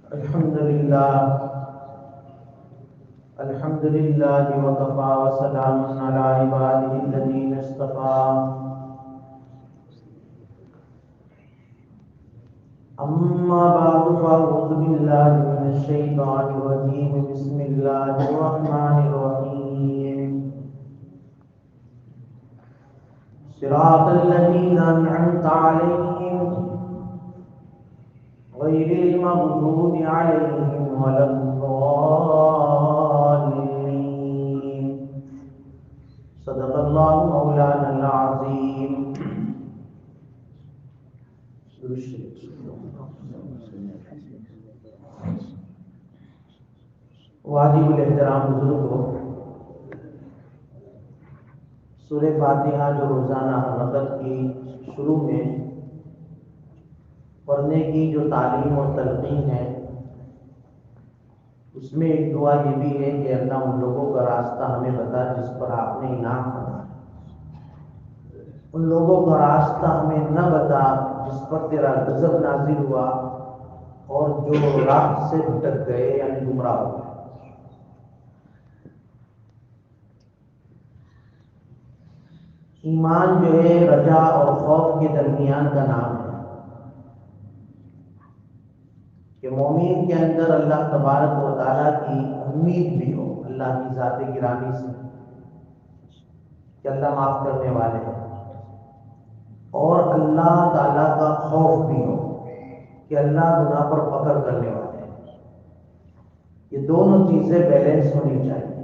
الحمد لله وكفى وسلام على عباده الذين اصطفى أما بعد فأعوذ بالله من الشيطان الرجيم بسم الله الرحمن الرحيم صراط الذين أنعمت عليهم غير المغضوب عليهم ولا الضالين صدق الله مولانا العظيم. واجب الاحترام بزرگوں، سورہ فاتحہ جو روزانہ رمضان کی شروع میں پڑھنے کی جو تعلیم اور تلقین ہے، اس میں ایک دعا یہ بھی ہے کہ اللہ ان لوگوں کا راستہ ہمیں بتا جس پر آپ نے انعام کرنا، ان لوگوں کا راستہ ہمیں نہ بتا جس پر تیرا غضب نازل ہوا اور جو راہ سے بھٹک گئے یعنی گمراہ ہو گئے. ایمان جو ہے رجا اور خوف کے درمیان کا نام ہے کہ مومن کے اندر اللہ تبارک و تعالیٰ کی امید بھی ہو، اللہ کی ذات گرامی سے کہ اللہ معاف کرنے والے ہیں، اور اللہ تعالیٰ کا خوف بھی ہو کہ اللہ گناہ پر پکڑ کرنے والے ہیں. یہ دونوں چیزیں بیلنس ہونی چاہیے.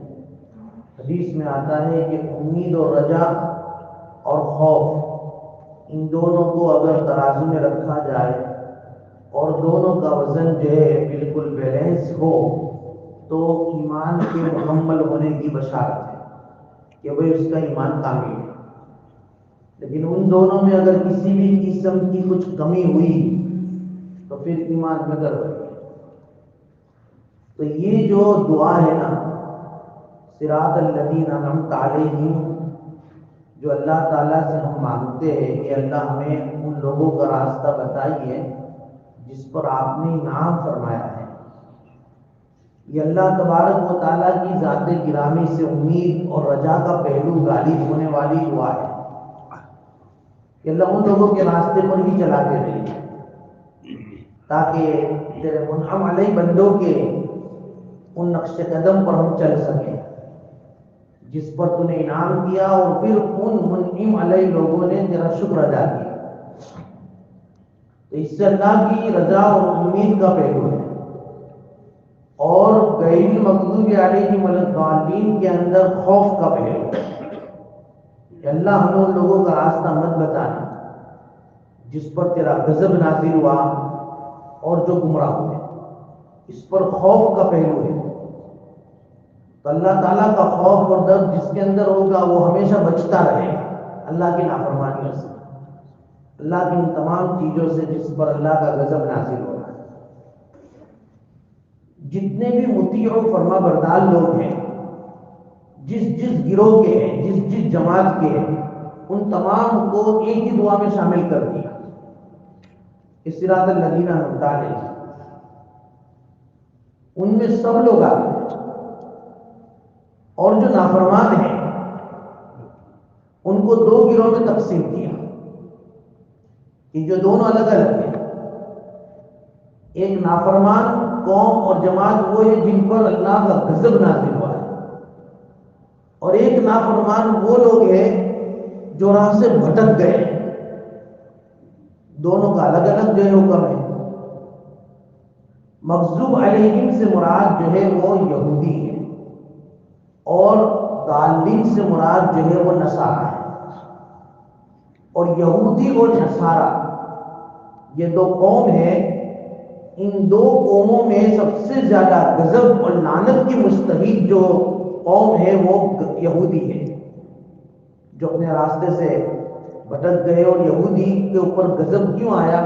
حدیث میں آتا ہے کہ امید اور رجا اور خوف، ان دونوں کو اگر ترازو میں رکھا جائے اور دونوں کا وزن جو ہے بالکل بیلنس ہو تو ایمان کے مکمل ہونے کی بشارت ہے کہ وہ اس کا ایمان کامل ہے. لیکن ان دونوں میں اگر کسی بھی قسم کی کچھ کمی ہوئی تو پھر ایمان میں گڑبڑ ہے. تو یہ جو دعا ہے نا، صراط الذین انعمت علیہم، جو اللہ تعالیٰ سے ہم مانگتے ہیں کہ اللہ ہمیں ان لوگوں کا راستہ بتائیے جس پر آپ نے انعام فرمایا ہے، یہ اللہ تبارک و تعالیٰ کی ذات گرامی سے امید اور رجا کا پہلو غالب ہونے والی دعا ہے کہ اللہ ان لوگوں کے راستے پر ہی چلاتے رہے تاکہ تیرے منعم علیہ بندوں کے ان نقش قدم پر ہم چل سکیں جس پر تو نے انعام کیا، اور پھر ان منعم علیہ لوگوں نے تیرا شکر ادا کیا. تو اس سے اللہ کی رضا اور امید کا پہلو ہے، اور غیر المغضوب علیہم ولا الضالین کے اندر خوف کا پہلو ہے کہ اللہ ہمیں ان لوگوں کا راستہ مت بتانا جس پر تیرا غضب نازل ہوا اور جو گمراہ ہوئے. اس پر خوف کا پہلو ہے. تو اللہ تعالیٰ کا خوف اور درد جس کے اندر ہوگا وہ ہمیشہ بچتا رہے گا اللہ کی نافرمانیوں سے، اللہ کی ان تمام چیزوں سے جس پر اللہ کا غضب نازل ہو رہا ہے. جتنے بھی مطیع و فرما بردار لوگ ہیں، جس گروہ کے ہیں، جس جماعت کے ہیں، ان تمام کو ایک ہی دعا میں شامل کر دیا. صراط الذین انعمت علیہم، ان میں سب لوگ آتے ہیں، اور جو نافرمان ہیں ان کو دو گروہ میں تقسیم کیا کہ جو دونوں الگ الگ ہیں. ایک نافرمان قوم اور جماعت وہ ہے جن پر اللہ کا غضب نازل ہوا ہے، اور ایک نافرمان وہ لوگ ہیں جو راہ سے بھٹک گئے. دونوں کا الگ الگ جو ہے حکم ہے. مغضوب علیہم سے مراد جو ہے وہ یہودی ہے، اور ضالین سے مراد جو ہے وہ نصارہ ہے. اور یہودی اور نصارہ یہ دو قوم ہیں. ان دو قوموں میں سب سے زیادہ غضب اور لعنت کی مستحق جو قوم ہے وہ یہودی ہے، جو اپنے راستے سے بھٹک گئے. اور یہودی کے اوپر غضب کیوں آیا؟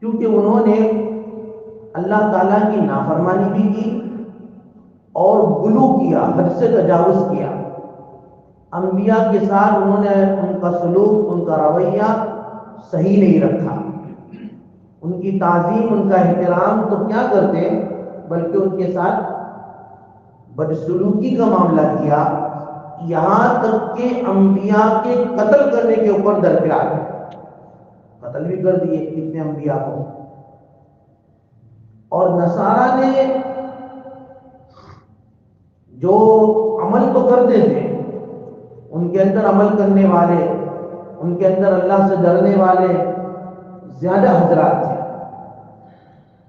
کیونکہ انہوں نے اللہ تعالیٰ کی نافرمانی بھی کی اور غلو کیا، حد سے تجاوز کیا. انبیاء کے ساتھ انہوں نے ان کا سلوک، ان کا رویہ صحیح نہیں رکھا. ان ان کی تعظیم، ان کا احترام تو کیا کرتے بلکہ ان کے ساتھ بدسلوکی کا معاملہ کیا، یہاں تک کہ انبیاء کے قتل کرنے کے اوپر درپیار ہے، قتل بھی کر دیے کتنے انبیاء کو۔ اور نصارہ نے جو عمل تو کرتے تھے، ان کے اندر عمل کرنے والے، ان کے اندر اللہ سے ڈرنے والے زیادہ حضرات تھے،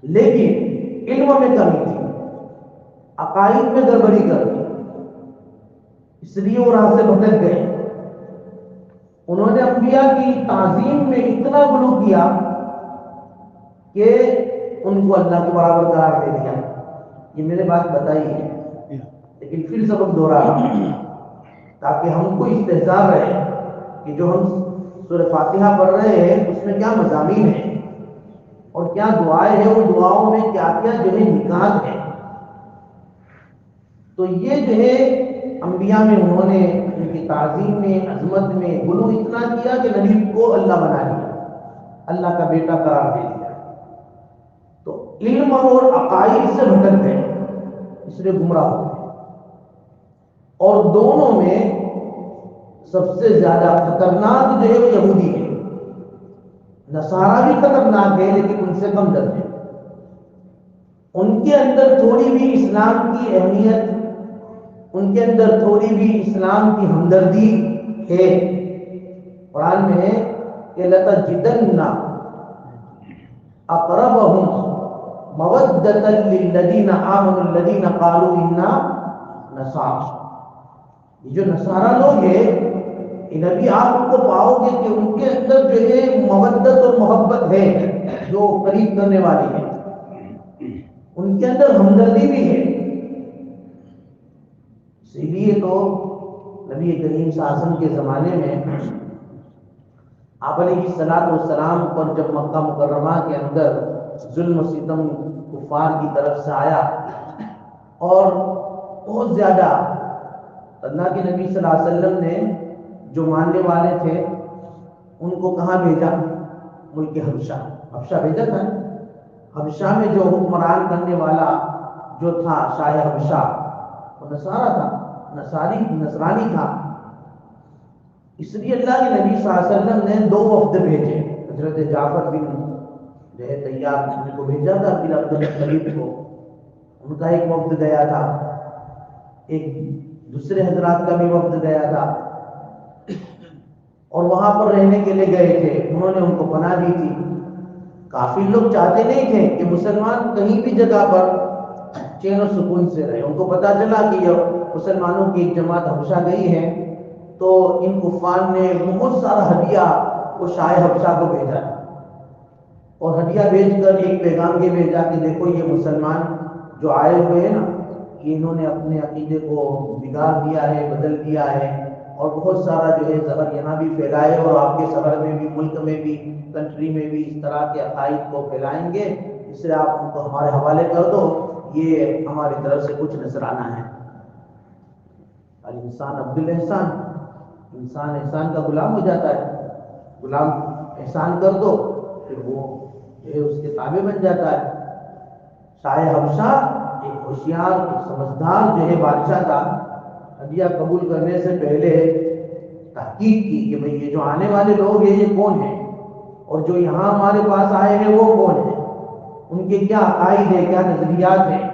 لیکن علم میں کمی تھی، عقائد میں گڑبڑی کر دی، اس لیے وہ راہ سے بھٹک گئے۔ انہوں نے انبیاء کی تعظیم میں اتنا غلو کیا کہ ان کو اللہ کے برابر قرار دے دیا۔ یہ میں نے بات بتائی ہے، لیکن پھر سبق دوہرا تاکہ ہم کو استحضار رہے کہ جو ہم سورہ فاتحہ پڑھ رہے ہیں اس میں کیا مضامین ہیں اور کیا دعائیں ہیں، وہ دعاؤں میں کیا کیا جو ہے نکات ہیں۔ تو یہ جو ہے انبیاء میں انہوں نے ان کی تعظیم میں، عظمت میں غلو اتنا کیا کہ نبی کو اللہ بنا دیا، اللہ کا بیٹا قرار دے دیا۔ تو علم اور عقائد سے بھٹک گئے، اس لیے گمراہ ہو گئے۔ اور دونوں میں سب سے زیادہ خطرناک جو ہے وہ یہودی ہے۔ نصارہ بھی خطرناک ہے لیکن ان سے کم درجے، ان کے اندر تھوڑی بھی اسلام کی اہمیت، ان کے اندر تھوڑی بھی اسلام کی ہمدردی ہے۔ قرآن میں ہے کہ لَتَجِدَنَّ أَقْرَبَهُمْ مَوَدَّةً لِلَّذِينَ آمَنُوا الَّذِينَ قَالُوا إِنَّا نَصَارَىٰ۔ یہ جو نصارہ لوگ ہیں، ان ابھی آپ ان کو پاؤ گے کہ ان کے اندر جو ہے مودت اور محبت ہے، جو قریب کرنے والی ہے، ان کے اندر ہمدردی بھی ہے۔ اسی لیے تو نبی کریم صلی اللہ علیہ وسلم کے زمانے میں آپ علیہ الصلوۃ والسلام پر جب مکہ مکرمہ کے اندر ظلم و ستم کفار کی طرف سے آیا اور بہت زیادہ، اللہ کے نبی صلی اللہ علیہ وسلم نے جو ماننے والے تھے ان کو کہاں بھیجا؟ ملک حبشہ، حبشہ بھیجا تھا۔ حبشہ میں جو حکمران کرنے والا جو تھا شاہ حبشہ، وہ نصارہ تھا، نصرانی تھا۔ اس لیے اللہ کے نبی صلی اللہ علیہ وسلم نے 2 وفد بھیجے، حضرت جعفر بن جو ہے طیار ان کو بھیجا تھا، پھر عبد المطلب کو ان کا ایک وفد گیا تھا، ایک دوسرے حضرات کا بھی وفد گیا تھا، اور وہاں پر رہنے کے لیے گئے تھے، انہوں نے ان کو پناہ دی تھی۔ کافی لوگ چاہتے نہیں تھے کہ مسلمان کہیں بھی جگہ پر چین و سکون سے رہے۔ ان کو پتا چلا کہ یہ مسلمانوں کی ایک جماعت حبشہ گئی ہے، تو ان کفار نے بہت سارا ہدیہ وہ شاہ حبشہ کو بھیجا، اور ہدیہ بھیج کر ایک پیغام یہ بھیجا کہ دیکھو یہ مسلمان جو آئے ہوئے ہیں نا، یہ انہوں نے اپنے عقیدے کو بگاڑ دیا ہے، بدل دیا ہے، اور بہت سارا جو ہے زہر یہاں بھی پھیلائے، اور آپ کے شہر میں بھی، ملک میں بھی، کنٹری میں بھی اس طرح کے عقائد کو پھیلائیں گے، اس سے آپ ان کو ہمارے حوالے کر دو، یہ ہماری طرف سے کچھ نذرانہ ہے۔ الانسان عبد الاحسان، انسان احسان کا غلام ہو جاتا ہے، غلام احسان کر دو پھر وہ جو ہے اس کے تابع بن جاتا ہے۔ شاہ حبشہ ایک ہوشیار، ایک سمجھدار جو ہے بادشاہ تھا، ہدیہ قبول کرنے سے پہلے تحقیق کی کہ بھئی یہ جو آنے والے لوگ ہیں یہ کون ہیں، اور جو یہاں ہمارے پاس آئے ہیں وہ کون ہیں، ان کے کیا عقائد ہیں، کیا نظریات ہیں،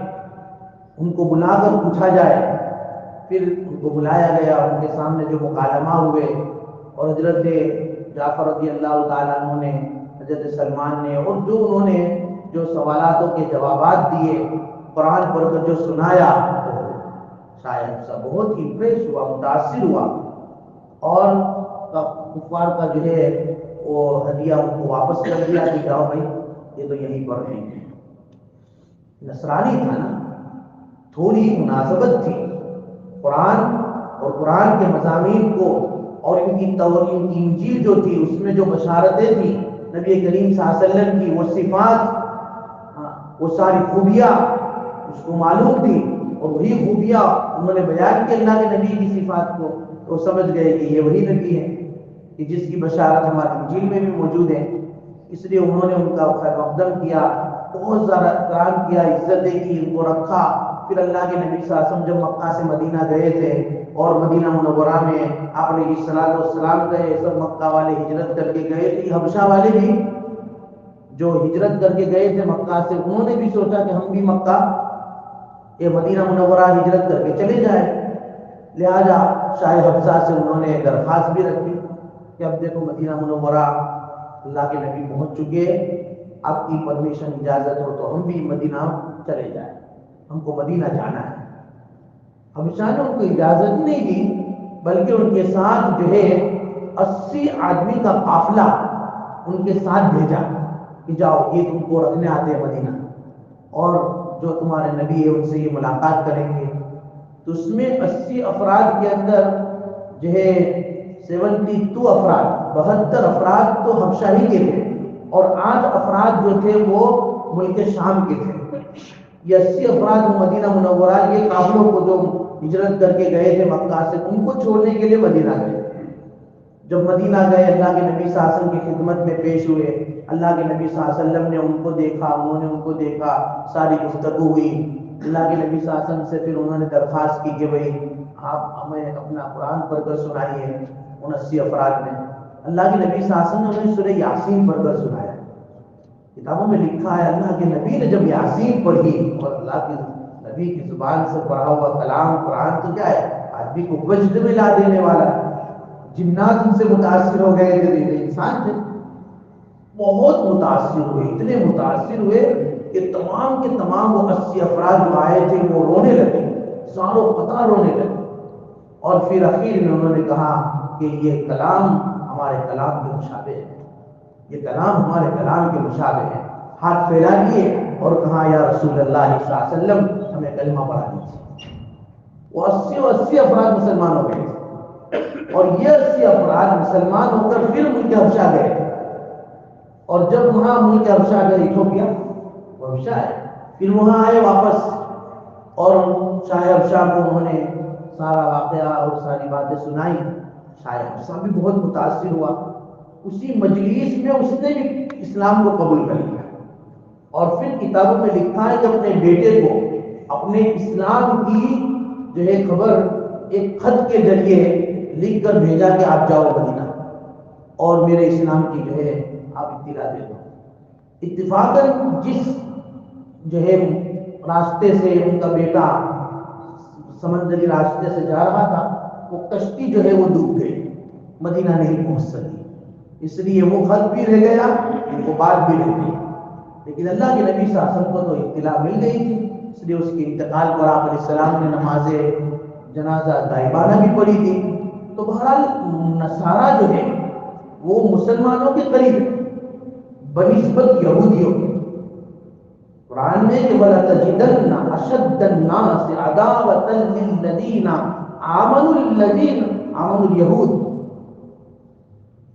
ان کو بلا کر پوچھا جائے۔ پھر ان کو بلایا گیا، ان کے سامنے جو مکالمہ ہوئے، اور حضرت جعفر رضی اللہ تعالیٰ عنہ نے، حضرت سلمان نے، اور جو انہوں نے جو سوالاتوں کے جوابات دیے، قرآن پڑھ کر جو سنایا، شاید سب بہت امپریس ہوا، متاثر ہوا، اور کفار کا جو ہے وہ ہدیہ ان کو واپس کر دیا کہ جاؤ بھائی یہ تو یہیں پر رہیں گے۔ نصرانی تھا نا، تھوڑی مناسبت تھی قرآن اور قرآن کے مضامین کو، اور ان کی انجیل جو تھی اس میں جو بشارتیں تھیں نبی کریم صلی اللہ علیہ وسلم کی، وہ صفات، وہ ساری خوبیاں اس کو معلوم تھی، اور وہی خوبیاں انہوں نے بیان کی اللہ کے نبی کی صفات کو، تو سمجھ گئے کہ یہ وہی نبی ہے کہ جس کی بشارت ہماری انجیل میں بھی موجود ہے۔ اس لیے انہوں نے ان کا خیر مقدم کیا، بہت زیادہ احترام کیا، عزتیں کی، ان کو رکھا۔ پھر اللہ کے نبی صلی اللہ علیہ وسلم جب مکہ سے مدینہ گئے تھے اور مدینہ منورہ میں آپ علیہ الصلوۃ والسلام گئے، سب مکہ والے ہجرت کر کے گئے تھے، حبشہ والے بھی جو ہجرت کر کے گئے تھے مکہ سے، انہوں نے بھی سوچا کہ ہم بھی مکہ یہ مدینہ منورہ ہجرت کر کے چلے جائیں۔ لہذا شاہ حفصہ سے انہوں نے درخواست بھی رکھی کہ اب دیکھو مدینہ منورہ اللہ کے نبی پہنچ چکے، آپ کی پرمیشن اجازت ہو تو ہم بھی مدینہ چلے جائیں، ہم کو مدینہ جانا ہے۔ حبشہ نے ان کو اجازت نہیں دی، بلکہ ان کے ساتھ جو ہے 80 آدمی کا قافلہ ان کے ساتھ بھیجا کہ جاؤ یہ تم کو رکھنے آتے ہیں مدینہ، اور جو تمہارے نبی ہے ان سے یہ ملاقات کریں گے۔ تو اس میں 80 افراد کے اندر جو ہے 72 افراد، 72 افراد تو حبشہ ہی کے تھے، اور 8 افراد جو تھے وہ ملک شام کے تھے۔ یہ 80 افراد مدینہ منورہ کے قافلوں کو جو ہجرت کر کے گئے تھے مکہ سے، ان کو چھوڑنے کے لیے مدینہ گئے۔ جب مدینہ گئے اللہ کے نبی صلی اللہ علیہ وسلم کی خدمت میں پیش ہوئے، اللہ کے نبی صلی اللہ علیہ وسلم نے ان کو دیکھا، انہوں نے ان کو دیکھا، ساری گفتگو ہوئی۔ اللہ کے نبی صلی اللہ علیہ وسلم سے پھر انہوں نے درخواست کی کہ بھئی آپ ہمیں اپنا قرآن پڑھ کر سنائیے۔ ان 80 افراد نے اللہ کے نبی صلی اللہ علیہ وسلم نے انہیں سورہ یاسین پڑھ کر سنایا۔ کتابوں میں لکھا ہے اللہ کے نبی نے جب یاسین پڑھی، اور اللہ کے نبی کی زبان سے پڑھا ہوا کلام قرآن تو کیا ہے، آدمی کو وجد میں لا دینے والا ہے۔ جنات ان سے متاثر ہو گئے تھے، انسان تھے، بہت متاثر ہوئے، اتنے متاثر ہوئے کہ تمام کے تمام وہ 80 افراد جو آئے تھے وہ رونے لگے، ساروں قطع رونے لگے۔ اور پھر اخیر میں انہوں نے کہا کہ یہ کلام ہمارے کلام کے مشابہ ہے، یہ کلام ہمارے کلام کے مشابہ ہے۔ ہاتھ پھیلا دیے اور کہا یا رسول اللہ صلی اللہ علیہ وسلم ہمیں کلمہ پڑھا دیجیے۔ وہ 80 افراد مسلمان ہو گئے، اور یہ 80 افراد مسلمان ہو کر پھر ملک حبشہ گئے، اور جب وہاں ملک حبشہ گئے، ایتھوپیا وہ حبشہ ہے، پھر وہاں آئے واپس، اور شاہ حبشہ کو انہوں نے سارا واقعہ اور ساری باتیں سنائی۔ شاہ حبشہ بھی بہت متاثر ہوا، اسی مجلس میں اس نے بھی اسلام کو قبول کر لیا، اور پھر کتابوں میں لکھا ہے کہ اپنے بیٹے کو اپنے اسلام کی جو ہے خبر ایک خط کے ذریعے لکھ کر بھیجا کہ آپ جاؤ مدینہ اور میرے اسلام کی جو ہے آپ اطلاع دے دو۔ اتفاقاً جس جو ہے راستے سے ان کا بیٹا سمندری راستے سے جا رہا تھا، وہ کشتی جو ہے وہ ڈوب گئی، مدینہ نہیں پہنچ سکی، اس لیے وہ خط بھی رہ گیا، ان کو بات بھی رہ گئی۔ لیکن اللہ کے نبی صلی اللہ علیہ وسلم کو تو اطلاع مل گئی تھی، اس لیے اس کے انتقال پر آپ علیہ السلام نے نماز جنازہ غائبانہ بھی پڑھی تھی۔ تو بہرحال نصارہ جو ہے وہ مسلمانوں کے قریب ہے بنسبت یہودیوں کے۔ قرآن میں کہ وَلَتَجِدَنَّ أَشَدَّ النَّاسِ عَدَاوَةً لِلَّذِينَ آمَنُوا الَّذِينَ آمَنُوا الْيَهُودِ،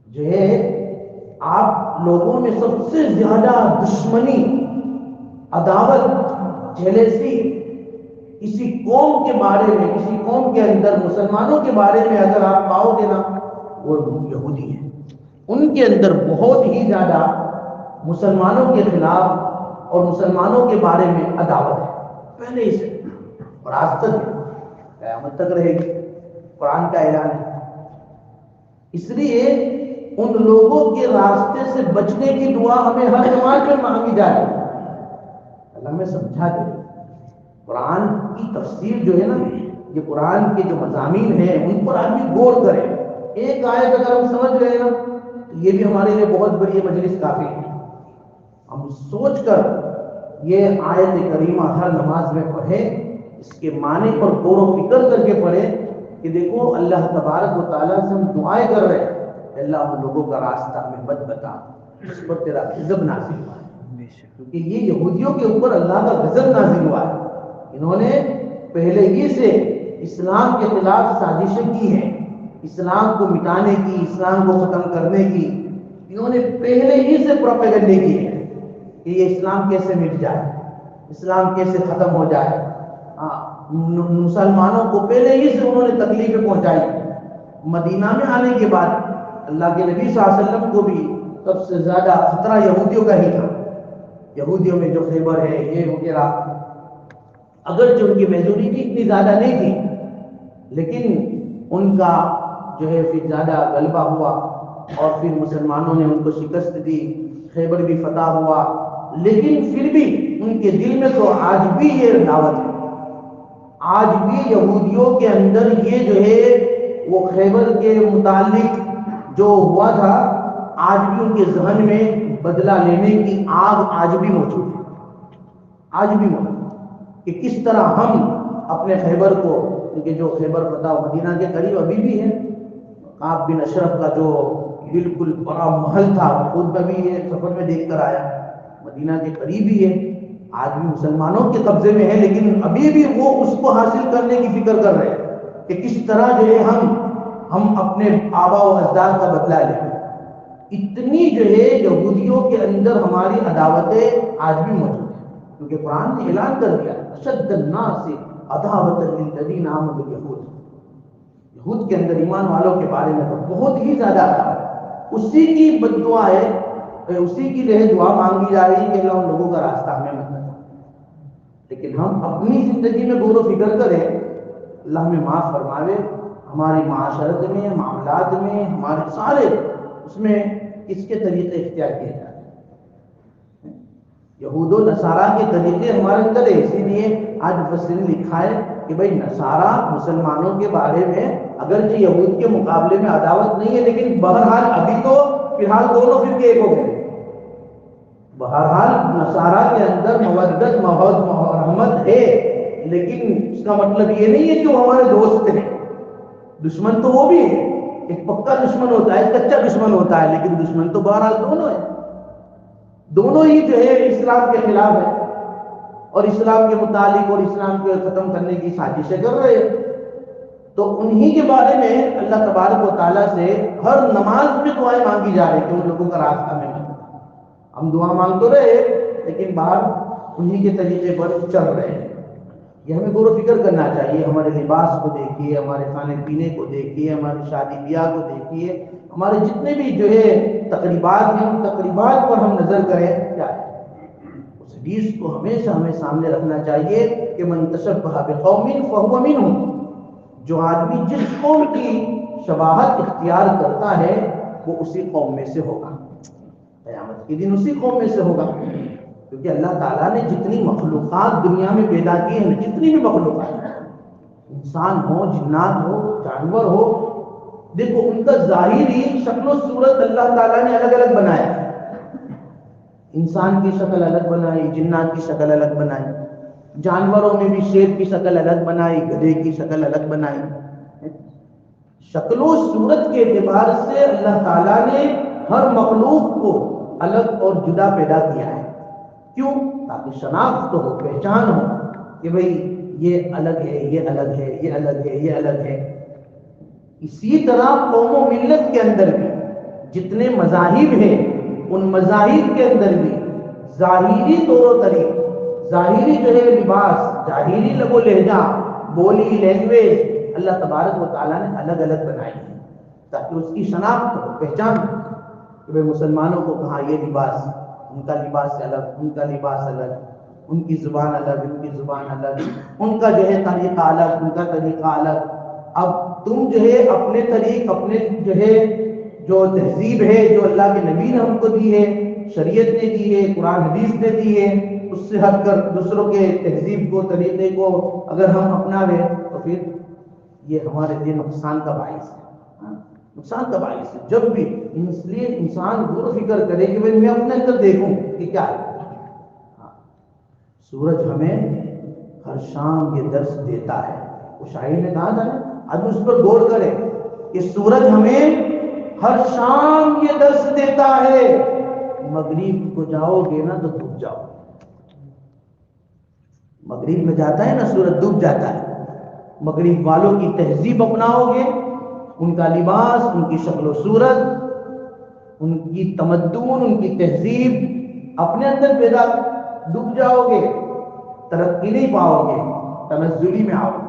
جو ہے آپ لوگوں میں سب سے زیادہ دشمنی، عداوت، جیلسی کسی قوم کے بارے میں، کسی قوم کے اندر مسلمانوں کے بارے میں اگر آپ پاؤ گے نا، وہ یہودی ہیں، ان کے اندر بہت ہی زیادہ مسلمانوں کے خلاف اور مسلمانوں کے بارے میں عداوت ہے، پہلے ہی سے اور آج تک قیامت تک رہے گی، قرآن کا اعلان ہے۔ اس لیے ان لوگوں کے راستے سے بچنے کی دعا ہمیں ہر نماز میں مانگی جائے۔ اللہ میں سمجھا دے، قرآن کی تفسیر جو ہے نا، یہ قرآن کے جو مضامین ہیں ان پر آدمی غور کرے۔ ایک آیت اگر ہم سمجھ گئے نا تو یہ بھی ہمارے لیے بہت بڑی مجلس کافی ہے۔ ہم سوچ کر یہ آیت کریمہ ہر نماز میں پڑھیں، اس کے معنی پر غور و فکر کر کے پڑھیں کہ دیکھو اللہ تبارک و تعالیٰ سے ہم دعائیں کر رہے ہیں، اللہ ان لوگوں کا راستہ ہمیں مت بتا، اس پر تیرا غضب نازل ہوا ہے، کیونکہ یہ یہودیوں کے اوپر اللہ کا غضب نازل ہوا ہے۔ انہوں نے پہلے ہی سے اسلام کے خلاف سازشیں کی ہیں، اسلام کو مٹانے کی، اسلام کو ختم کرنے کی، انہوں نے پہلے ہی سے پروپیگنڈے کی ہے کہ یہ اسلام کیسے مٹ جائے، اسلام کیسے ختم ہو جائے۔ مسلمانوں کو پہلے ہی سے انہوں نے تکلیفیں پہنچائی۔ مدینہ میں آنے کے بعد اللہ کے نبی صلی اللہ علیہ وسلم کو بھی سب سے زیادہ خطرہ یہودیوں کا ہی تھا. یہودیوں میں جو خیبر ہے یہ وغیرہ، اگرچہ ان کی میجورٹی اتنی زیادہ نہیں تھی لیکن ان کا جو ہے پھر زیادہ غلبہ ہوا اور پھر مسلمانوں نے ان کو شکست دی، خیبر بھی فتح ہوا. لیکن پھر بھی ان کے دل میں تو آج بھی یہ دعوت ہے، آج بھی یہودیوں کے اندر یہ جو ہے وہ خیبر کے متعلق جو ہوا تھا آج بھی ان کے ذہن میں بدلہ لینے کی آگ آج بھی موجود ہے. آج بھی موجود کہ کس طرح ہم اپنے خیبر کو، کیونکہ جو خیبر فتح مدینہ کے قریب ابھی بھی ہے، کعب بن اشرف کا جو بالکل بڑا محل تھا خود میں بھی یہ سفر میں دیکھ کر آیا، مدینہ کے قریب ہی ہے، آج بھی مسلمانوں کے قبضے میں ہے. لیکن ابھی بھی وہ اس کو حاصل کرنے کی فکر کر رہے ہیں کہ کس طرح جو ہے ہم اپنے آبا و اجداد کا بدلہ لیں. اتنی جو ہے یہودیوں کے اندر ہماری عداوتیں آج بھی موجود ہیں، کیونکہ قرآن نے اعلان کر دیا اشد الناس عداوۃ للذین آمنوا الیہود، یہود کے اندر ایمان والوں کے بارے میں تو بہت ہی زیادہ ہے. اسی کی بد دعا ہے، اسی کی جو ہے دعا مانگی جا رہی ہے کہ اللہ ان لوگوں کا راستہ ہمیں مت بتا. لیکن ہم اپنی زندگی میں غور و فکر کریں، اللہ ہمیں معاف فرماوے، ہماری معاشرت میں، معاملات میں، ہمارے سارے اس میں کس کے طریقے اختیار کیے جاتے ہیں. یہود و نصارہ کے طریقے ہمارے اندر ہے. اسی لیے آج مفسرین نے لکھا ہے کہ بھائی نصارہ مسلمانوں کے بارے میں اگرچہ یہود کے مقابلے میں عداوت نہیں ہے، لیکن بہرحال ابھی تو فی الحال دونوں فرقے ایک ہو گئے. بہرحال نصارہ کے اندر مودت محبت ہے، لیکن اس کا مطلب یہ نہیں ہے کہ وہ ہمارے دوست ہیں. دشمن تو وہ بھی ہے، ایک پکا دشمن ہوتا ہے، ایک کچا دشمن ہوتا ہے، لیکن دشمن تو بہرحال دونوں ہیں. دونوں ہی جو ہے اسلام کے خلاف ہے اور اسلام کے متعلق اور اسلام کو ختم کرنے کی سازشیں کر رہے ہیں. تو انہی کے بارے میں اللہ تبارک و تعالیٰ سے ہر نماز میں دعائیں مانگی جا رہی کہ ان لوگوں کا راستہ میں ہم دعا مانگ تو رہے لیکن باہر انہی کے طریقے پر چل رہے ہیں. یہ ہمیں غور و فکر کرنا چاہیے. ہمارے لباس کو دیکھیے، ہمارے کھانے پینے کو دیکھیے، ہماری شادی بیاہ کو دیکھیے، ہمارے جتنے بھی جو ہے تقریبات ہیں ان تقریبات پر ہم نظر کریں کیا ہے. اس حدیث کو ہمیشہ ہمیں سامنے رکھنا چاہیے کہ من تشبہ بقوم فہو منہم، جو آدمی جس قوم کی شباہت اختیار کرتا ہے وہ اسی قوم میں سے ہوگا، قیامت کے دن اسی قوم میں سے ہوگا. کیونکہ اللہ تعالیٰ نے جتنی مخلوقات دنیا میں پیدا کی ہیں، جتنی بھی مخلوقات، انسان ہو، جنات ہو، جانور ہو، دیکھو ان کا ظاہری شکل و صورت اللہ تعالیٰ نے الگ الگ بنایا. انسان کی شکل الگ بنائی، جنات کی شکل الگ بنائی، جانوروں میں بھی شیر کی شکل الگ بنائی، گدھے کی شکل الگ بنائی. شکل و صورت کے اعتبار سے اللہ تعالیٰ نے ہر مخلوق کو الگ اور جدا پیدا کیا ہے. کیوں؟ تاکہ شناخت ہو، پہچان ہو کہ بھئی یہ الگ ہے، یہ الگ ہے، یہ الگ ہے، یہ الگ ہے. اسی طرح قوم و ملت کے اندر بھی جتنے مذاہب ہیں ان مذاہب کے اندر بھی ظاہری طور و طریق، ظاہری جو ہے لباس، ظاہری لب و لہجہ، بولی، لینگویج اللہ تبارک و تعالیٰ نے الگ الگ بنائی ہے تاکہ اس کی شناخت ہو، پہچان ہو کہ بھئی مسلمانوں کو کہاں یہ لباس، ان کا لباس الگ، ان کا لباس الگ، ان کی زبان الگ، ان کی زبان الگ، ان کا جو ہے طریقہ الگ، ان کا طریقہ الگ. اب تم جو ہے اپنے طریق، اپنے جو ہے جو تہذیب ہے جو اللہ کے نبی نے ہم کو دی ہے، شریعت نے دی ہے، قرآن حدیث نے دی ہے، اس سے ہٹ کر دوسروں کے تہذیب کو، طریقے کو اگر ہم اپناویں تو پھر یہ ہمارے لیے نقصان کا باعث ہے، نقصان کا باعث ہے. جب بھی اس لیے انسان غور و فکر کرے کہ میں اپنے اندر دیکھوں کہ کیا ہے. سورج ہمیں ہر شام یہ درس دیتا ہے. وہ شاعر نے کہا تھا نا، آج اس پر غور کریں کہ سورج ہمیں ہر شام یہ درس دیتا ہے، مغرب کو جاؤ گے نا تو ڈوب جاؤ. مغرب میں جاتا ہے نا سورج، ڈوب جاتا ہے. مغرب والوں کی تہذیب اپناؤ گے، ان کا لباس، ان کی شکل و صورت، ان کی تمدن، ان کی تہذیب اپنے اندر پیدا، ڈوب جاؤ گے، ترقی نہیں پاؤ گے، تنزلی میں آؤ گے.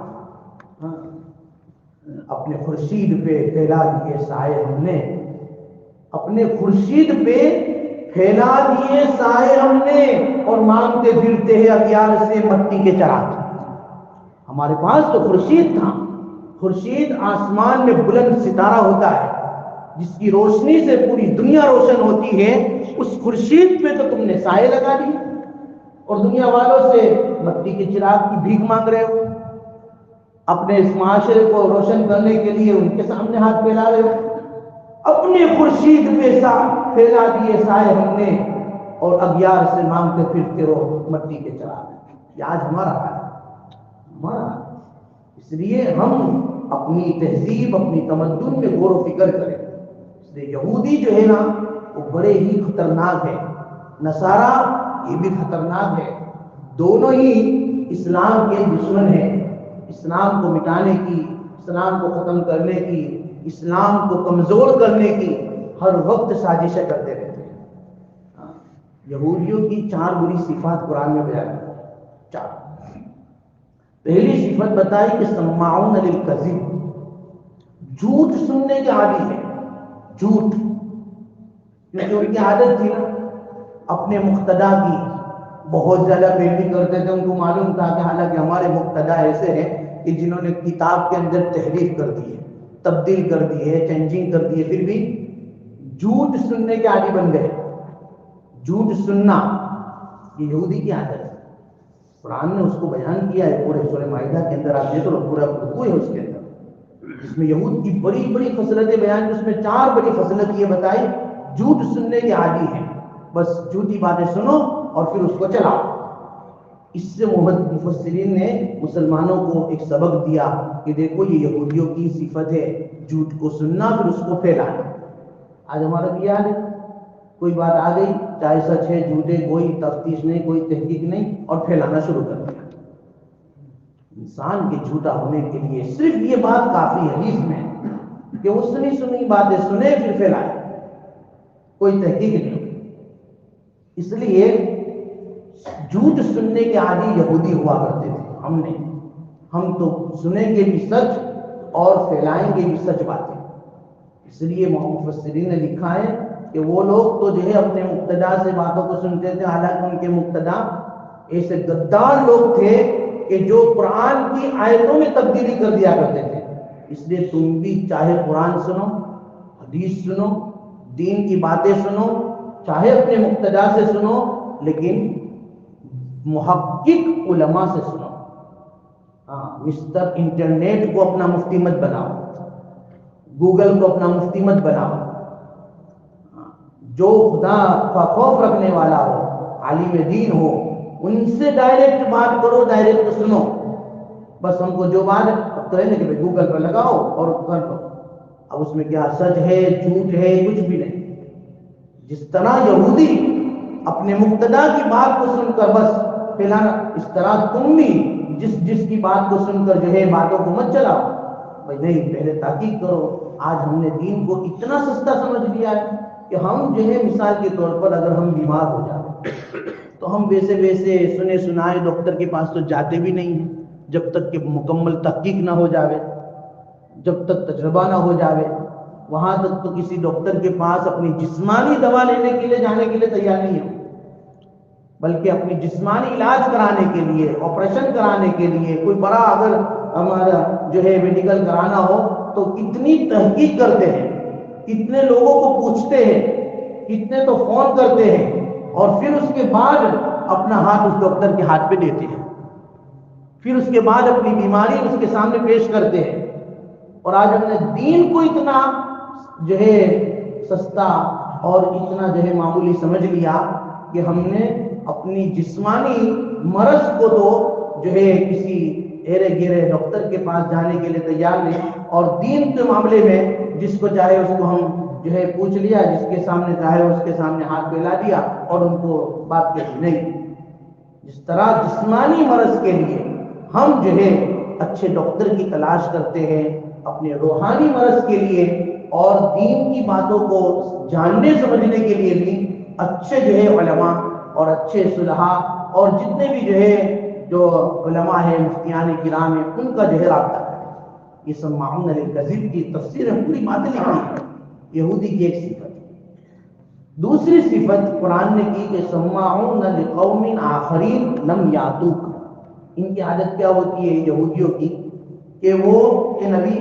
اپنے خورشید پہ پھیلا دیے سائے ہم نے، اپنے خورشید پہ پھیلا دیے سائے ہم نے اور مانگتے پھرتے ہیں اغیار سے مٹی کے چراغ۔ ہمارے پاس تو خورشید تھا، خورشید آسمان میں بلند ستارہ ہوتا ہے جس کی روشنی سے پوری دنیا روشن ہوتی ہے، اس خورشید پہ تو تم نے سائے لگا دی اور دنیا والوں سے مٹی کے چراغ کی بھیک مانگ رہے ہو، اپنے اس معاشرے کو روشن کرنے کے لیے ان کے سامنے ہاتھ پھیلا رہے ہو۔ اپنے خورشید پہ پھیلا دیے سائے ہم نے اور اغیار سے مانگتے پھرتے رہو مٹی کے چراغ۔ یہ آج ہمارا حال ہے، ہمارا حال ہے۔ اس لیے ہم اپنی تہذیب، اپنی تمدن میں غور و فکر کریں۔ اس لیے یہودی جو ہے نا وہ بڑے ہی خطرناک ہے، نصارہ یہ بھی خطرناک ہے، دونوں ہی اسلام کے دشمن ہیں۔ اسلام کو مٹانے کی، اسلام کو ختم کرنے کی، اسلام کو کمزور کرنے کی ہر وقت سازشیں کرتے رہتے ہیں۔ یہودیوں کی 4 بری صفات قرآن میں بیان ہے، 4۔ پہلی صفت بتائی کہ سماعون للکذب، جھوٹ سننے کے عادی ہے، جھوٹ، کیونکہ ان کی عادت تھی نا اپنے مقتدا کی بہت زیادہ پیروی کرتے تھے۔ ان کو معلوم تھا کہ حالانکہ ہمارے مقتدا ایسے ہیں کہ جنہوں نے کتاب کے اندر تحریف کر دی ہے، تبدیل کر دی ہے، چینجنگ کر دی ہے، پھر بھی جھوٹ سننے کے عادی بن گئے۔ جھوٹ سننا یہ یہودی کی عادت ہے، قرآن نے اس کو بیان کیا ہے پورے سورہ مائدہ کے اندر۔ آپ دیکھو تو پورا رکوع ہے اس کے اندر، جس میں یہود کی بڑی بڑی خصلتیں بیان کی۔ اس میں 4 بڑی خصلت یہ بتائی، جھوٹ سننے کے عادی ہیں، بس جھوٹی باتیں سنو اور پھر اس کو چلاؤ۔ اس سے مفسرین نے مسلمانوں کو ایک سبق دیا کہ دیکھو یہ یہودیوں کی صفت ہے، جھوٹ کو سننا پھر اس کو پھیلانا۔ آج ہمارا کیا ہے، کوئی بات آ گئی چاہے سچ ہے جھوٹ ہے، کوئی تفتیش نہیں، کوئی تحقیق نہیں، اور پھیلانا شروع کر دیا۔ انسان کے جھوٹا ہونے کے لیے صرف یہ بات کافی ہے حدیث میں کہ وہ سنی سنی باتیں سنے پھر پھیلائے، کوئی تحقیق نہیں۔ اس لیے جھوٹ سننے کے عادی یہودی ہوا کرتے تھے۔ ہم تو سنیں گے بھی سچ اور پھیلائیں گے بھی سچ باتیں۔ اس لیے مفسرین نے لکھا ہے کہ وہ لوگ تو جو ہے اپنے مقتدا سے باتوں کو سنتے تھے، حالانکہ ان کے مقتدا ایسے غدار لوگ تھے کہ جو قرآن کی آیتوں میں تبدیلی کر دیا کرتے تھے۔ اس لیے تم بھی چاہے قرآن سنو، حدیث سنو، دین کی باتیں سنو، چاہے اپنے مقتدا سے سنو، لیکن محقق علماء سے سنو۔ مسٹر انٹرنیٹ کو اپنا مفتی مت بناؤ، گوگل کو اپنا مفتی مت بناؤ۔ جو خدا کا خوف رکھنے والا ہو، عالم دین ہو، ان سے ڈائریکٹ بات کرو، ڈائریکٹ سنو۔ بس ہم کو جو بات ہے کہ گوگل پر لگاؤ اور کر دو، اب اس میں کیا سچ ہے جھوٹ ہے کچھ بھی نہیں۔ جس طرح یہودی اپنے مقتدا کی بات کو سن کر بس پھیلانا، اس طرح تم بھی جس کی بات کو سن کر جو ہے باتوں کو مت چلاؤ، بھائی نہیں، پہلے تحقیق کرو۔ آج ہم نے دین کو اتنا سستا سمجھ لیا ہے کہ ہم جو ہے مثال کے طور پر اگر ہم بیمار ہو جائیں تو ہم ویسے سنے سنائے ڈاکٹر کے پاس تو جاتے بھی نہیں ہیں جب تک کہ مکمل تحقیق نہ ہو جاوے، جب تک تجربہ نہ ہو جاوے۔ وہاں تک تو کسی ڈاکٹر کے پاس اپنی جسمانی دوا لینے کے لیے جانے کے لیے تیار نہیں ہے، بلکہ اپنی جسمانی علاج کرانے کے لیے، آپریشن کرانے کے لیے، کوئی بڑا اگر ہمارا جو ہے میڈیکل کرانا ہو تو کتنی تحقیق کرتے ہیں، کتنے لوگوں کو پوچھتے ہیں، کتنے تو فون کرتے ہیں، اور پھر اس کے بعد اپنا ہاتھ اس ڈاکٹر کے ہاتھ پہ دیتے ہیں، پھر اس کے بعد اپنی بیماری اس کے سامنے پیش کرتے ہیں۔ اور آج ہم نے دین کو اتنا جو ہے سستا اور اتنا جو ہے معمولی سمجھ لیا کہ ہم نے اپنی جسمانی مرض کو تو جو ہے کسی ایرے گیرے ڈاکٹر کے پاس جانے کے لیے تیار نہیں، اور دین کے معاملے میں جس کو چاہے اس کو ہم جو ہے پوچھ لیا، جس کے سامنے چاہے اس کے سامنے ہاتھ پھیلا دیا اور ان کو بات کہی نہیں۔ جس طرح جسمانی مرض کے لیے ہم جو ہے اچھے ڈاکٹر کی تلاش کرتے ہیں، اپنے روحانی مرض کے لیے اور دین کی باتوں کو جاننے سمجھنے کے لیے بھی اچھے جو ہے علماء اور اچھے صلحاء اور جتنے بھی جو ہے جو علماء ہیں، مفتیان کرام ہیں، ان کا جو ہے رابطہ کریں۔ یہ سماعون للکذب کی تفسیر ہے، پوری باتیں لکھی ہے، یہودی کی ایک صفت۔ دوسری صفت قرآن نے کی کہ سماعون لقوم آخرین لم یاتوک، ان کی عادت کیا ہوتی ہے یہودیوں کی کہ وہ کہ نبی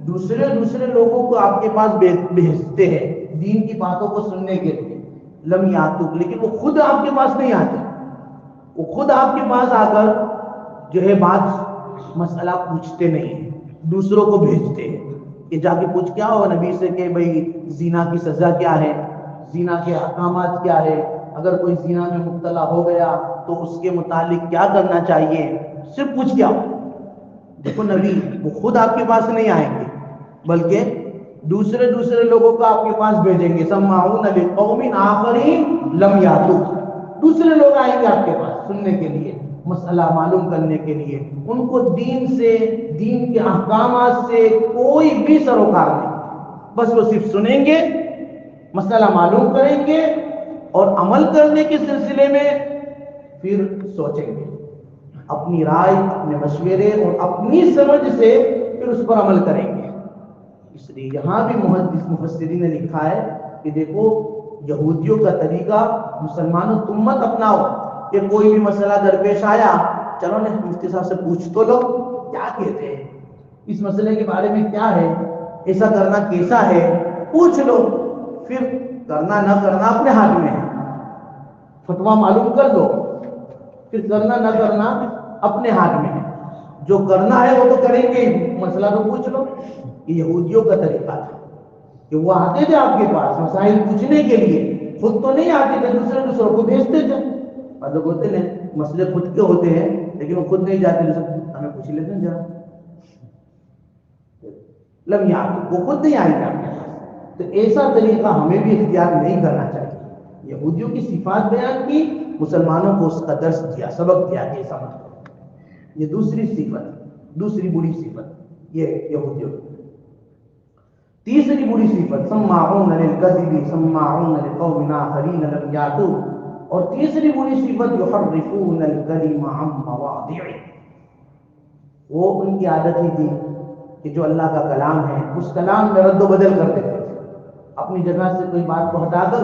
دوسرے لوگوں کو آپ کے پاس بھیجتے ہیں دین کی باتوں کو سننے کے لیے، لم یاتوک، لیکن وہ خود آپ کے پاس نہیں آتے، وہ خود آپ کے پاس آ کر جو ہے بات مسئلہ پوچھتے نہیں ہیں، دوسروں کو بھیجتے ہیں کہ جا کے پوچھ کیا ہو نبی سے کہ بھئی زنا کی سزا کیا ہے، زنا کے احکامات کیا ہے، اگر کوئی زنا میں مبتلا ہو گیا تو اس کے متعلق کیا کرنا چاہیے، صرف پوچھ کیا ہو۔ دیکھو نبی وہ خود آپ کے پاس نہیں آئیں گے بلکہ دوسرے لوگوں کو آپ کے پاس بھیجیں گے، سماعون لقوم آخرین لم یاتوک، دوسرے لوگ آئیں گے آپ کے پاس سننے کے لیے، مسئلہ معلوم کرنے کے لیے، ان کو دین سے، دین کے احکامات سے کوئی بھی سروکار نہیں، بس وہ صرف سنیں گے، مسئلہ معلوم کریں گے اور عمل کرنے کے سلسلے میں پھر سوچیں گے اپنی رائے، اپنے مشورے اور اپنی سمجھ سے پھر اس پر عمل کریں گے۔ اس لیے یہاں بھی مفسرین نے لکھا ہے کہ دیکھو یہودیوں کا طریقہ مسلمانوں تم مت اپناؤ کہ کوئی بھی مسئلہ درپیش آیا چلو نے مفتی صاحب سے پوچھ تو لو کیا کہتے ہیں اس مسئلے کے بارے میں، کیا ہے، ایسا کرنا کیسا ہے، پوچھ لو، پھر کرنا نہ کرنا اپنے ہاتھ میں ہے، فتویٰ معلوم کر لو، پھر کرنا نہ کرنا اپنے ہاتھ میں ہے، جو کرنا ہے وہ تو کریں گے، مسئلہ تو پوچھ لو۔ یہ یہودیوں کا طریقہ تھا کہ وہ آتے تھے آپ کے پاس مسائل پوچھنے کے لیے، خود تو نہیں آتے تھے، دوسروں کو بھیجتے تھے، مطلب ہوتے ہیں مسئلے خود کے ہوتے ہیں لیکن وہ خود نہیں جاتے، ہمیں پوچھ لیتے ہیں ذرا، لم یاتوک، وہ خود نہیں آئیں گے آپ کے پاس۔ تو ایسا طریقہ ہمیں بھی اختیار نہیں کرنا چاہیے۔ یہودیوں کی صفات بیان کی، مسلمانوں کو اس کا درس دیا، سبق دیا کہ ایسا مت کرو۔ یہ دوسری صفت، دوسری بری صفت یہ یہودیوں کی۔ تیسری بری صفت سماعون للکذب سماعون لقوم آخرین لم یاتوک، اور تیسری بری صفت یحرفون الکلم عن مواضعہ، وہ ان کی عادت ہی تھی کہ جو اللہ کا کلام ہے اس کلام میں رد و بدل کر دیتے تھے، اپنی جگہ سے کوئی بات کو ہٹا کر،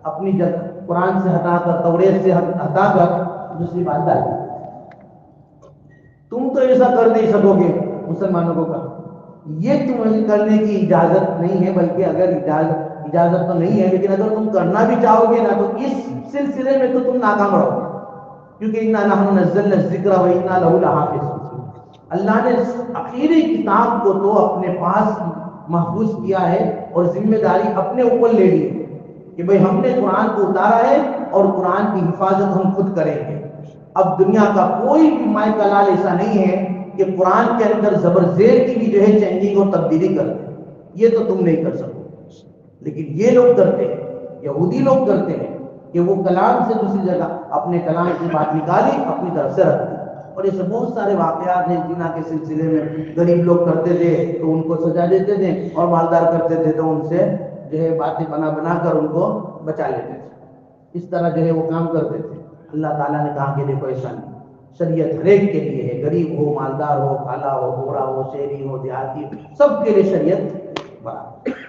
اپنی جگہ قرآن سے ہٹا کر، توریت سے ہٹا کر دوسری بات ڈال دی۔ تم تو ایسا کر نہیں سکو گے، مسلمانوں کو کہا یہ تمہیں کرنے کی اجازت نہیں ہے، بلکہ اگر اجازت تو نہیں ہے لیکن اگر تم کرنا بھی چاہو گے نا تو اس سلسلے میں تو تم ناکام رہو گے، کیونکہ انا نحن نزلنا الذکر و انا لہ لحافظون، اللہ نے اخیری کتاب کو تو اپنے پاس محفوظ کیا ہے اور ذمہ داری اپنے اوپر لے لی ہے کہ بھئی ہم نے قرآن کو اتارا ہے اور قرآن کی حفاظت ہم خود کریں گے۔ اب دنیا کا کوئی بھی مائی کلال ایسا نہیں ہے کہ قرآن کے اندر زبر زیر کی بھی جو ہے چینجنگ اور تبدیلی کر دے، یہ تو تم نہیں کر سکو، لیکن یہ لوگ کرتے ہیں، یہودی لوگ کرتے ہیں کہ وہ کلام سے دوسری جگہ اپنے کلام سے بات نکالی اپنی طرف سے رکھ دی۔ اور ایسے بہت سارے واقعات ہیں زنا کے سلسلے میں، غریب لوگ کرتے تھے تو ان کو سزا دیتے تھے اور مالدار کرتے تھے تو ان سے جو ہے باتیں بنا کر ان کو بچا لیتے تھے، اس طرح جو ہے وہ کام کرتے تھے۔ اللہ تعالیٰ نے کہا کہ دیکھو ایسا نہیں، شریعت ہر ایک کے لیے ہے، غریب ہو، مالدار ہو، کالا ہو، گورا ہو، شہری ہو، دیہاتی ہو، سب کے لیے شریعت برابر۔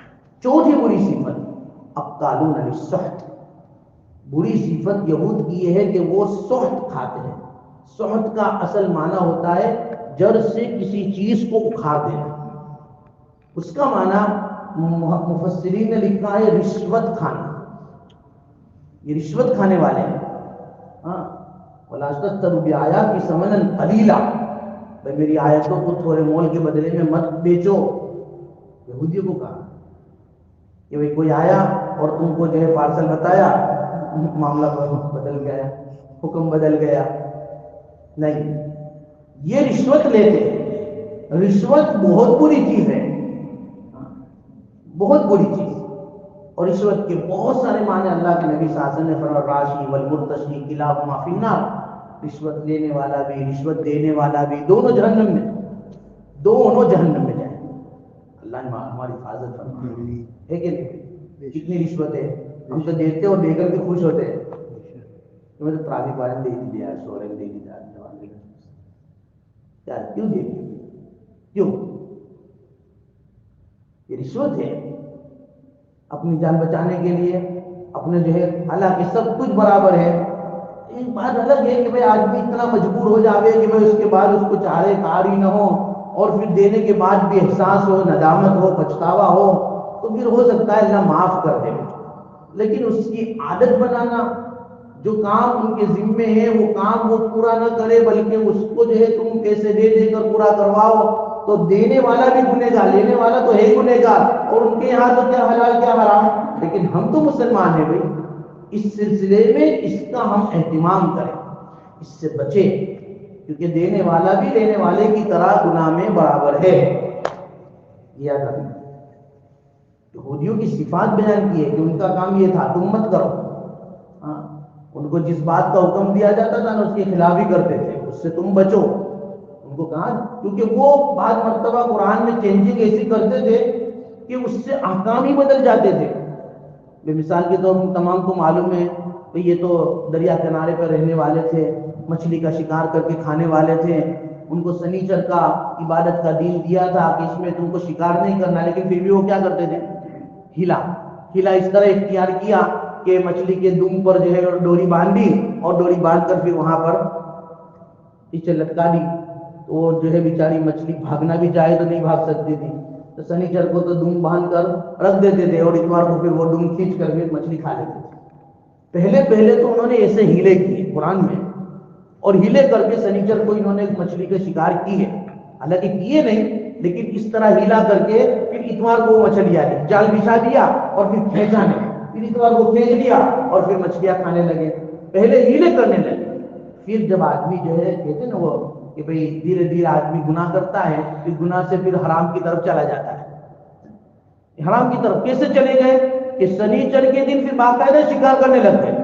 چوتھی بری صفت اقالون للسحت، بری صفت یہود کی یہ ہے کہ وہ سحت کھاتے ہیں۔ سحت کا اصل معنی ہوتا ہے جڑ سے کسی چیز کو اکھاڑ دینا، اس کا معنی مفسرین نے لکھا ہے رشوت کھانا، یہ رشوت کھانے والے ہیں۔ ہاں وَلَا تَشْتَرُوا بِآيَاتِي ثَمَنًا قَلِيلًا، بھائی میری آیتوں کو تھوڑے مول کے بدلے میں مت بیچو، یہودیوں کو کہا کہ بھئی کوئی آیا اور تم کو جو ہے پارسل بتایا، معاملہ بدل گیا، حکم بدل گیا، نہیں، یہ رشوت لیتے۔ رشوت بہت بری چیز ہے، بہت بری چیز، اور رشوت کے بہت سارے معنی اللہ کے نبی صلی اللہ علیہ وسلم نے فرمایا راشی والمرتشی کلاہما فی النار، رشوت لینے والا بھی رشوت دینے والا بھی دونوں جہنم میں، دونوں جہنم میں جائیں۔ اللہ نے ہماری حفاظت فرمائے ہے کہ نہیں؟ کتنی رشوت ہے، ہم تو دیتے اور دے کر کے خوش ہوتے ہیں، تو ٹرافک والے دے دیا، شورے دے دیا، یار کیوں دے کیوں؟ یہ رشوت ہے، اپنی جان بچانے کے لیے اپنے جو ہے، حالانکہ سب کچھ برابر ہے. ایک بات الگ ہے کہ بھئی آدمی اتنا مجبور ہو جاوے کہ بھئی اس کے بعد اس کو چارے کار ہی نہ ہو، اور پھر دینے کے بعد بھی احساس ہو، ندامت ہو، پچھتاوا ہو، تو پھر ہو سکتا ہے اللہ معاف کر دے. لیکن اس کی عادت بنانا، جو کام ان کے ذمے ہے وہ کام وہ پورا نہ کرے، بلکہ اس کو جو ہے تم پیسے دے دے کر پورا کرواؤ، تو دینے والا بھی گنہگار، لینے والا تو ہے ہی گنہگار. اور ان کے یہاں تو کیا حلال کیا حرام. لیکن ہم تو مسلمان ہیں بھائی، اس سلسلے میں اس کا ہم اہتمام کریں، اس سے بچیں، کیونکہ دینے والا بھی لینے والے کی طرح گناہ میں برابر ہے. یاد رکھنا. یہودیوں کی صفات بیان کی ہے کہ ان کا کام یہ تھا، تم مت کرو. ہاں، ان کو جس بات کا حکم دیا جاتا تھا نا اس کے خلاف ہی کرتے تھے، اس سے تم بچو. ان کو کہا، کیونکہ وہ بعض مرتبہ قرآن میں چینجنگ ایسی کرتے تھے کہ اس سے احکام ہی بدل جاتے تھے. بے مثال کے طور پر تمام کو معلوم ہے کہ یہ تو دریا کنارے پر رہنے والے تھے، مچھلی کا شکار کر کے کھانے والے تھے. ان کو سنیچر کا عبادت کا دین دیا تھا کہ اس میں تم کو شکار نہیں کرنا، لیکن پھر بھی وہ کیا کرتے تھے؟ ہیلا اس طرح اختیار کیا کہ مچھلی کے دم پر جو ہے ڈوری باندھ دی، اور ڈوری باندھ کر پھر وہاں پر پیچھے لٹکا دی. تو وہ جو ہے بیچاری مچھلی بھاگنا بھی چاہے تو نہیں بھاگ سکتی تھی، تو سنیچر کو تو دم باندھ کر رکھ دیتے تھے، اور اتوار کو پھر وہ دم کھینچ کر پھر مچھلی کھا لیتے تھے. پہلے تو انہوں نے ایسے ہیلے کیے قرآن میں، اور ہیلے کر کے سنیچر کو انہوں نے مچھلی کا شکار کی ہے. حالانکہ کیے نہیں، لیکن اس طرح ہیلا کر کے پھر اتوار کو مچھلی آ گئی، جال بچھا دیا اور پھر کھینچا نہیں، پھر اتوار کو کھینچ لیا اور پھر مچھلیاں کھانے لگے. پہلے ہیلے کرنے لگے. پھر جب آدمی جو ہے کہتے نا وہ کہ بھئی دھیرے دھیرے آدمی گناہ کرتا ہے، پھر گناہ سے پھر حرام کی طرف چلا جاتا ہے. حرام کی طرف کیسے چلے گئے کہ سنیچر کے دن پھر باقاعدہ شکار کرنے لگ گئے.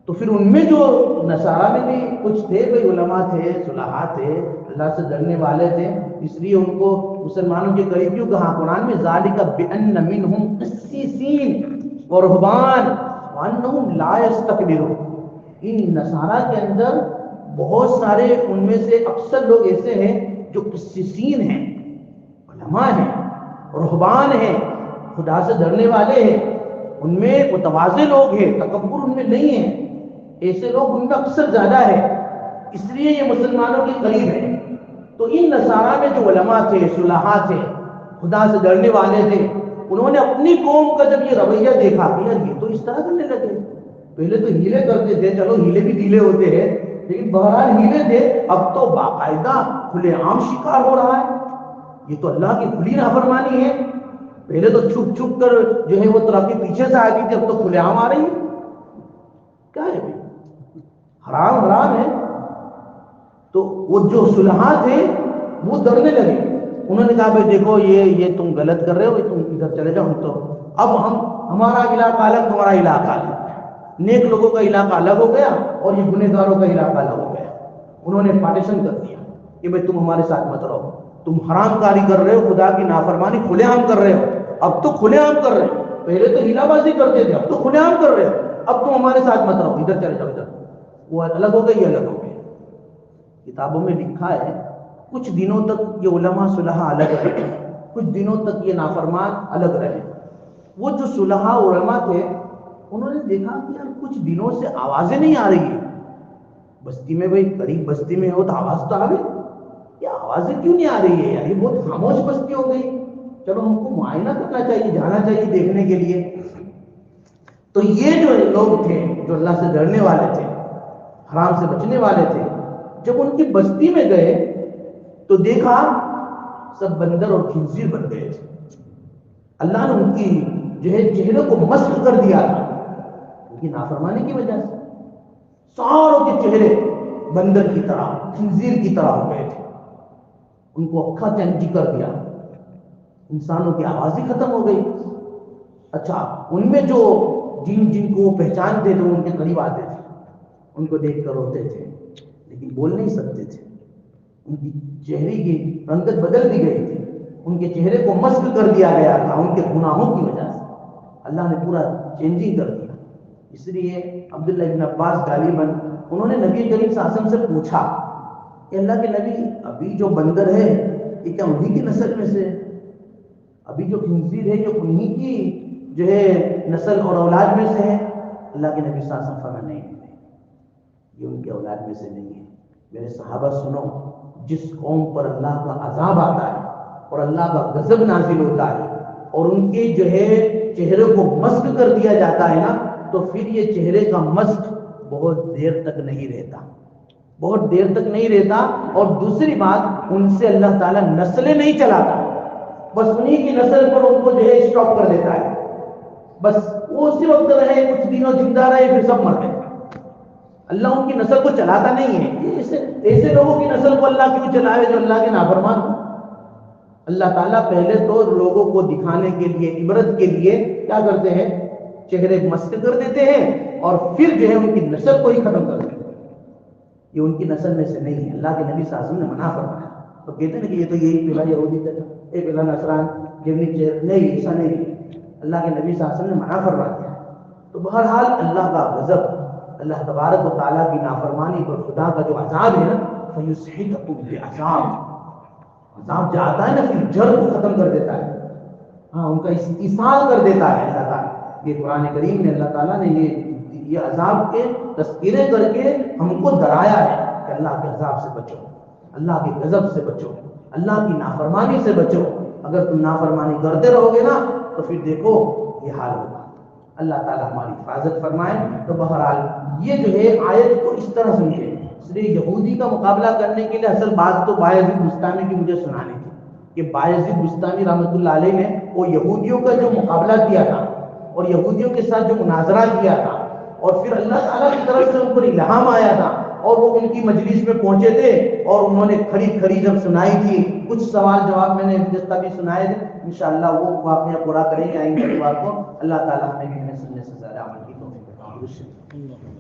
تو پھر ان میں جو نصارہ میں بھی کچھ تھے، بھئی علماء تھے، صلحاء تھے، اللہ سے ڈرنے والے تھے، اس لیے ان کو مسلمانوں کے قریب کیوں کہا قرآن میں؟ ذالک بأن منہم قسیسین ورہبان وانہم لا یستکبرون. ان نصارہ کے اندر بہت سارے، ان میں سے اکثر لوگ ایسے ہیں جو قسیسین ہیں، علماء ہیں، رہبان ہیں، خدا سے ڈرنے والے ہیں، ان میں متواضع لوگ ہیں، تکبر ان میں نہیں ہے. ایسے لوگ ان میں اکثر زیادہ ہے، اس لیے یہ مسلمانوں کے قریب ہے. تو ان نصارہ میں جو علماء تھے، صلحاء تھے، خدا سے ڈرنے والے تھے، انہوں نے اپنی قوم کا جب یہ رویہ دیکھا کہ یار یہ تو اس طرح کرنے لگے. پہلے تو ہیلے کرتے تھے، چلو ہیلے بھی ڈھیلے ہوتے ہیں، لیکن بہرحال ہیلے تھے، اب تو باقاعدہ کھلے عام شکار ہو رہا ہے. یہ تو اللہ کی کھلی نافرمانی ہے. پہلے تو چھپ چھپ کر جو ہے وہ ترقی پیچھے سے آتی تھی، اب تو کھلے عام آ رہی ہے. کیا ہے بھائی؟ حرام حرام ہے. تو وہ جو صلحاء تھے وہ ڈرنے لگے. انہوں نے کہا بھائی دیکھو یہ تم غلط کر رہے ہو، تم ادھر چلے جاؤ. تو اب ہمارا علاقہ الگ، تمہارا علاقہ الگ. نیک لوگوں کا علاقہ الگ ہو گیا اور یہ گنہگاروں کا علاقہ الگ ہو گیا. انہوں نے پارٹیشن کر دیا کہ بھائی تم ہمارے ساتھ مت رہو، تم حرام کاری کر رہے ہو، خدا کی نافرمانی کھلے عام کر رہے ہو. اب تو کھلے عام کر رہے ہو، پہلے تو ہیلا بازی کرتے تھے، اب تو کھلے عام کر رہے ہو. اب تم ہمارے ساتھ مت رہو، ادھر چلے جاؤ. ادھر وہ الگ ہو گئی، الگ ہو گئی. کتابوں میں لکھا ہے کچھ دنوں تک یہ علماء صلحاء الگ رہے، کچھ دنوں تک یہ نافرمان الگ رہے. وہ جو صلحاء علماء تھے انہوں نے دیکھا کہ یار کچھ دنوں سے آوازیں نہیں آ رہی ہیں بستی میں. بھائی قریب بستی میں ہو تو آواز تو آوے، یہ آوازیں کیوں نہیں آ رہی ہے یار؟ یہ بہت خاموش بستی ہو گئی. چلو ہم کو معائنہ کرنا چاہیے، جانا چاہیے دیکھنے کے لیے. تو یہ جو لوگ تھے جو اللہ سے ڈرنے والے تھے، حرام سے بچنے والے تھے، جب ان کی بستی میں گئے تو دیکھا سب بندر اور خنزیر بن گئے تھے. اللہ نے ان کی جو ہے چہرے کو مسخ کر دیا تھا ان کی نافرمانی کی وجہ سے. ساروں کے چہرے بندر کی طرح، خنزیر کی طرح ہو گئے تھے. ان کو اکھا چنجی کر دیا، انسانوں کی آواز ہی ختم ہو گئی. اچھا ان میں جو جن کو وہ پہچانتے تھے، ان کے قریب آتے تھے، ان کو دیکھ کر روتے تھے لیکن بول نہیں سکتے تھے. ان کی چہرے کی رنگت بدل دی گئی تھی، ان کے چہرے کو مسخ کر دیا گیا تھا ان کے گناہوں کی وجہ سے. اللہ نے پورا چینجنگ کر دیا. اس لیے عبداللہ ابن عباس غالباً انہوں نے نبی کریم صلی اللہ علیہ وسلم سے پوچھا کہ اللہ کے نبی ابھی جو بندر ہے یہ کیا انہی کی نسل میں سے؟ ابھی جو خنزیر ہے یہ انہی کی جو ہے نسل اور اولاد میں سے ہے؟ اللہ کے نبی صلی اللہ علیہ وسلم فرمایا نہیں، یہ ان کے اولاد میں سے نہیں ہے۔ میرے صحابہ سنو، جس قوم پر اللہ کا عذاب آتا ہے اور اللہ کا غضب نازل ہوتا ہے اور ان کے جو ہے چہرے کو مسک کر دیا جاتا ہے نا، تو پھر یہ چہرے کا مسک بہت دیر تک نہیں رہتا، بہت دیر تک نہیں رہتا۔ اور دوسری بات، ان سے اللہ تعالیٰ نسلیں نہیں چلاتا، بس انہی کی نسل پر ان کو جو ہے اسٹاپ کر دیتا ہے، بس وہ اسی وقت رہے، کچھ دنوں زندہ رہے، پھر سب مر گئے۔ اللہ ان کی نسل کو چلاتا نہیں ہے۔ ایسے لوگوں کی نسل کو اللہ کیوں چلائے جو اللہ کے نافرمان ہو؟ اللہ تعالیٰ پہلے تو لوگوں کو دکھانے کے لیے، عبرت کے لیے کیا کرتے ہیں؟ چہرے مسک کر دیتے ہیں اور پھر جو ہے ان کی نسل کو ہی ختم کر دیتے ہیں۔ یہ ان کی نسل میں سے نہیں ہے، اللہ کے نبی صلی اللہ علیہ وسلم نے منع فرمایا۔ تو کہتے ہیں کہ یہ تو یہی پہلا یہودی تھا، ایک پہلا نصران، نہیں، ایسا نہیں ہے، اللہ کے نبی صلی اللہ علیہ وسلم نے منع فرما دیا۔ تو بہرحال اللہ کا غضب، اللہ تبارک و تعالیٰ کی نافرمانی پر خدا کا جو عذاب ہے نا، فَيُسْحِقَكُمْ بِعَذَابٍ، عذاب جو آتا ہے نا پھر جڑ کو ختم کر دیتا ہے، ہاں ان کا استئصال کر دیتا ہے اللہ تعالیٰ۔ یہ قرآن کریم میں اللہ تعالیٰ نے یہ عذاب کے تذکرے کر کے ہم کو ڈرایا ہے کہ اللہ کے عذاب سے بچو، اللہ کے غضب سے بچو، اللہ کی نافرمانی سے بچو۔ اگر تم نافرمانی کرتے رہو گے نا تو پھر دیکھو یہ حال ہوگا۔ اللہ تعالیٰ ہماری حفاظت فرمائے۔ تو بہرحال یہ جو ہے آیت کو اس طرح سمجھے، اس لیے یہودی کا مقابلہ کرنے کے لیے اصل بات تو بایزید بستامی کی مجھے سنانی تھی کہ بایزید بستامی رحمۃ اللہ علیہ نے وہ یہودیوں کا جو مقابلہ کیا تھا اور یہودیوں کے ساتھ جو مناظرہ کیا تھا، اور پھر اللہ تعالیٰ کی طرف سے ان پر الہام آیا تھا اور وہ ان کی مجلس میں پہنچے تھے اور انہوں نے کھڑی جب سنائی تھی، کچھ سوال جواب میں نے جس کا بھی سنائے تھے، انشاءاللہ وہ واقعہ پورا کریں گے آئندہ اتوار کو۔ اللہ تعالیٰ ہمیں بھی سننے سے زیادہ عمل کی توفیق عطا۔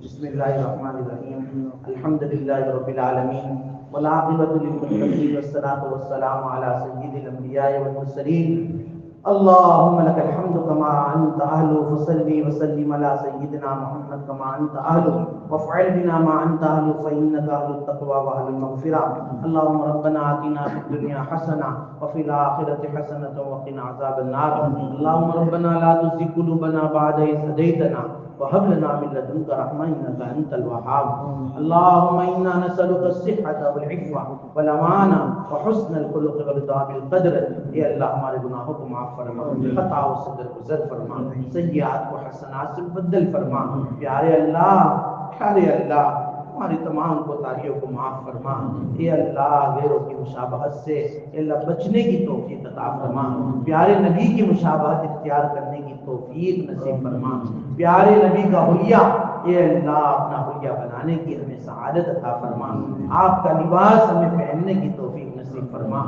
بسم اللہ الرحمن الرحیم، الحمد للہ رب العالمین، والعاقبۃ للمتقین، والصلاۃ والسلام علی سید الانبیاء والمرسلین۔ اللهم لك الحمد كما انت اهل، فصل وسلم على سيدنا محمد كما انت اهل، وافعل بنا ما انت اهل، فانك اهل التقوى واهل المغفرة۔ اللهم ربنا آتنا في الدنيا حسنة وفي الآخرة حسنة وقنا عذاب النار۔ اللهم ربنا لا تزغ قلوبنا بعد إذ هديتنا وهب لنا من لدنك رحمة إنك أنت الوهاب۔ اللهم إنا نسألك الصحة والعفة والأمانة وحسن الخلق والرضا بالقدر۔ اے اللہ ہمارے گناہوں کو معاف فرما، خطا و صدر کو زر فرما، سیئات کو حسنات سے بدل فرما۔ پیارے اللہ ہماری تمام کوتاہیوں کو معاف فرما۔ اے اللہ غیروں کی مشابہت سے اے اللہ بچنے کی توفیق عطا فرما۔ پیارے نبی کی مشابہت اختیار کرنے کی توفیق نصیب فرما۔ پیارے نبی کا حلیہ اے اللہ اپنا حلیہ بنانے کی ہمیں سعادت عطا فرما۔ آپ کا لباس ہمیں پہننے کی توفیق نصیب فرما۔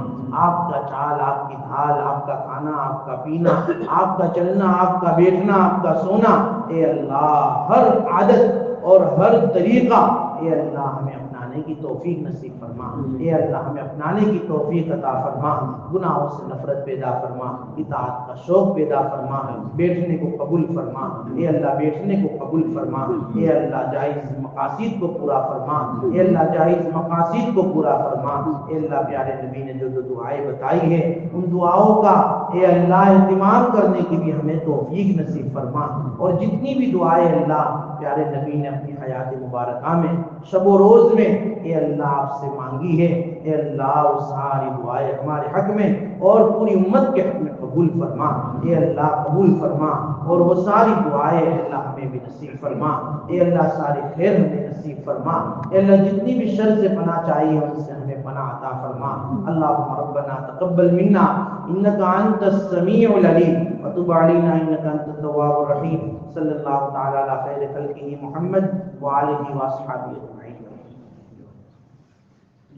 آپ کا چال، آپ کی ڈھال، آپ کا کھانا، آپ کا پینا، آپ کا چلنا، آپ کا بیٹھنا، آپ کا سونا، اے اللہ ہر عادت اور ہر طریقہ اے اللہ ہمیں اپنانے کی توفیق نصیب فرما۔ اے اللہ ہمیں اپنانے کی توفیق عطا فرما، گناہوں سے نفرت پیدا فرما، اطاعت کا شوق پیدا فرما، بیٹھنے کو قبول فرما۔ اے اللہ بیٹھنے کو قبول فرما۔ اے اللہ جائز مقاصد کو پورا فرما۔ اے اللہ جائز مقاصد کو پورا فرما۔ اے اللہ پیارے نبی نے جو دعائیں بتائی ہے ان دعاؤں کا اے اللہ اہتمام کرنے کی بھی ہمیں توفیق نصیب فرما۔ اور جتنی بھی دعائیں اللہ پیارے نبی نے اپنی حیات مبارکہ میں شب و روز میں اے اللہ آپ سے مانگی ہے، اے اللہ وہ ساری دعائیں ہمارے حق میں اور پوری امت کے حق میں قبول فرما۔ اے اللہ قبول فرما اور وہ ساری دعائیں اے اللہ ہمیں بھی نصیب فرما۔ اے اللہ ساری خیر ہمیں نصیب فرما۔ اے اللہ جتنی بھی شر سے پناہ چاہیے ان سے ہمیں پناہ عطا فرما۔ اللہم ربنا تقبل منا انک انت السمیع العلیم وتب علینا انک انت التواب الرحیم۔ صلی اللہ تعالی علی خیر خلقہ محمد وآلہ واصحابہ اجمعین۔